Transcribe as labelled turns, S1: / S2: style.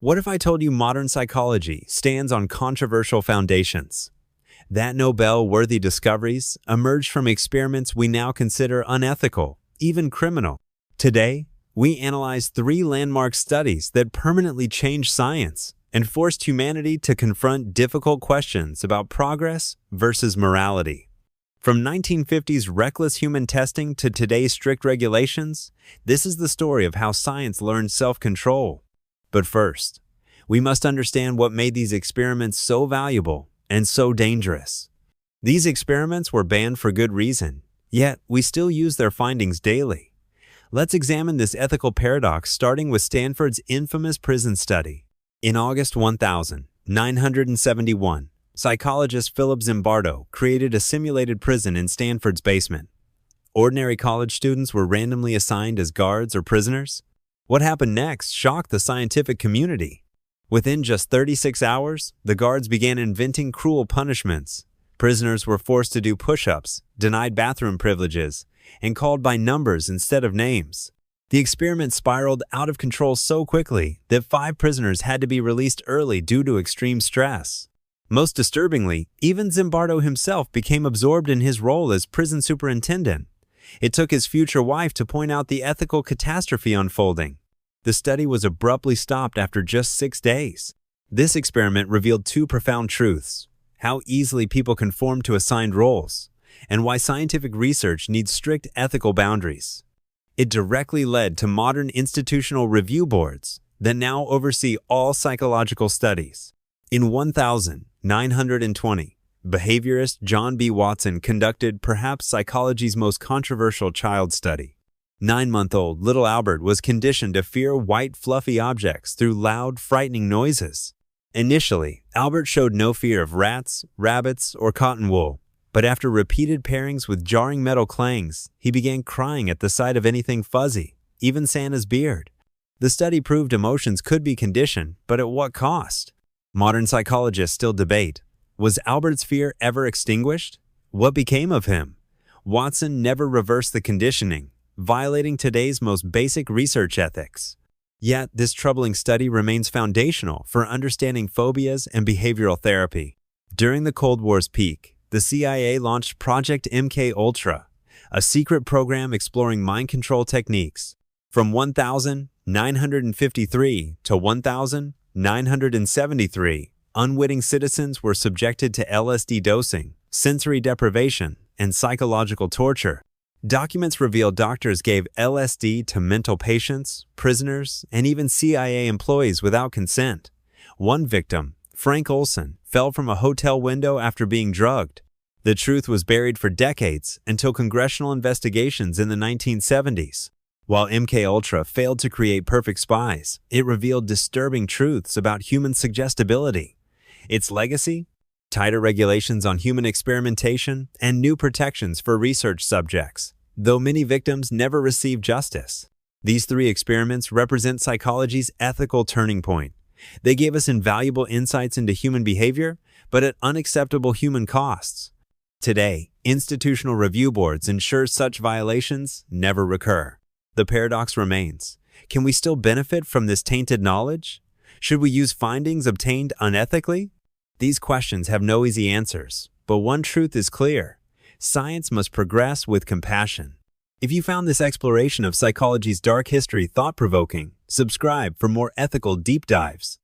S1: What if I told you modern psychology stands on controversial foundations? That Nobel-worthy discoveries emerged from experiments we now consider unethical, even criminal. Today, we analyze three landmark studies that permanently changed science and forced humanity to confront difficult questions about progress versus morality. From 1950's reckless human testing to today's strict regulations, this is the story of how science learned self-control. But first, we must understand what made these experiments so valuable and so dangerous. These experiments were banned for good reason, yet we still use their findings daily. Let's examine this ethical paradox starting with Stanford's infamous prison study. In August 1971, psychologist Philip Zimbardo created a simulated prison in Stanford's basement. Ordinary college students were randomly assigned as guards or prisoners. What happened next shocked the scientific community. Within just 36 hours, the guards began inventing cruel punishments. Prisoners were forced to do push-ups, denied bathroom privileges, and called by numbers instead of names. The experiment spiraled out of control so quickly that 5 prisoners had to be released early due to extreme stress. Most disturbingly, even Zimbardo himself became absorbed in his role as prison superintendent. It took his future wife to point out the ethical catastrophe unfolding. The study was abruptly stopped after just 6 days. This experiment revealed 2 profound truths: how easily people conform to assigned roles, and why scientific research needs strict ethical boundaries. It directly led to modern institutional review boards that now oversee all psychological studies. In 1920, behaviorist John B. Watson conducted perhaps psychology's most controversial child study. 9-month-old little Albert was conditioned to fear white fluffy objects through loud, frightening noises. Initially, Albert showed no fear of rats, rabbits, or cotton wool. But after repeated pairings with jarring metal clangs, he began crying at the sight of anything fuzzy, even Santa's beard. The study proved emotions could be conditioned, but at what cost? Modern psychologists still debate. Was Albert's fear ever extinguished? What became of him? Watson never reversed the conditioning, violating today's most basic research ethics. Yet, this troubling study remains foundational for understanding phobias and behavioral therapy. During the Cold War's peak, the CIA launched Project MKUltra, a secret program exploring mind control techniques. From 1953 to 1973, unwitting citizens were subjected to LSD dosing, sensory deprivation, and psychological torture. Documents reveal doctors gave LSD to mental patients, prisoners, and even CIA employees without consent. One victim, Frank Olson, fell from a hotel window after being drugged. The truth was buried for decades until congressional investigations in the 1970s. While MKUltra failed to create perfect spies, it revealed disturbing truths about human suggestibility. Its legacy? Tighter regulations on human experimentation and new protections for research subjects, though many victims never received justice. These 3 experiments represent psychology's ethical turning point. They gave us invaluable insights into human behavior, but at unacceptable human costs. Today, institutional review boards ensure such violations never recur. The paradox remains. Can we still benefit from this tainted knowledge? Should we use findings obtained unethically? These questions have no easy answers, but one truth is clear: science must progress with compassion. If you found this exploration of psychology's dark history thought-provoking, subscribe for more ethical deep dives.